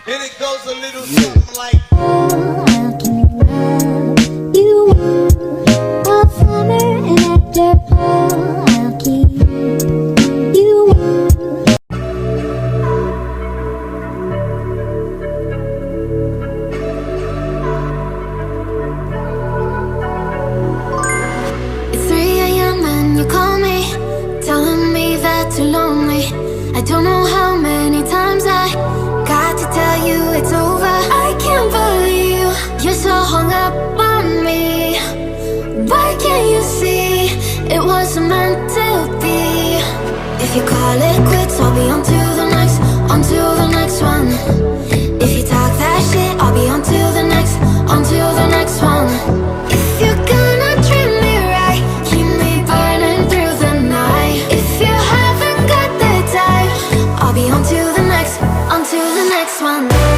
And it goes a little something like. You a farmer and actor. I'll keep you. It's 3 a.m. and you call me, telling me that you're lonely. I don't know how many times I got to tell you it's over. I can't believe you're so hung up on me. Why can't you see it wasn't meant to be? If you call it quits, I'll be on to the next, on to the next one. If you talk that shit, I'll be on to the next, on to the next one. If you're gonna treat me right, keep me burning through the night. If you haven't got the time, I'll be on to the next, on to the next one.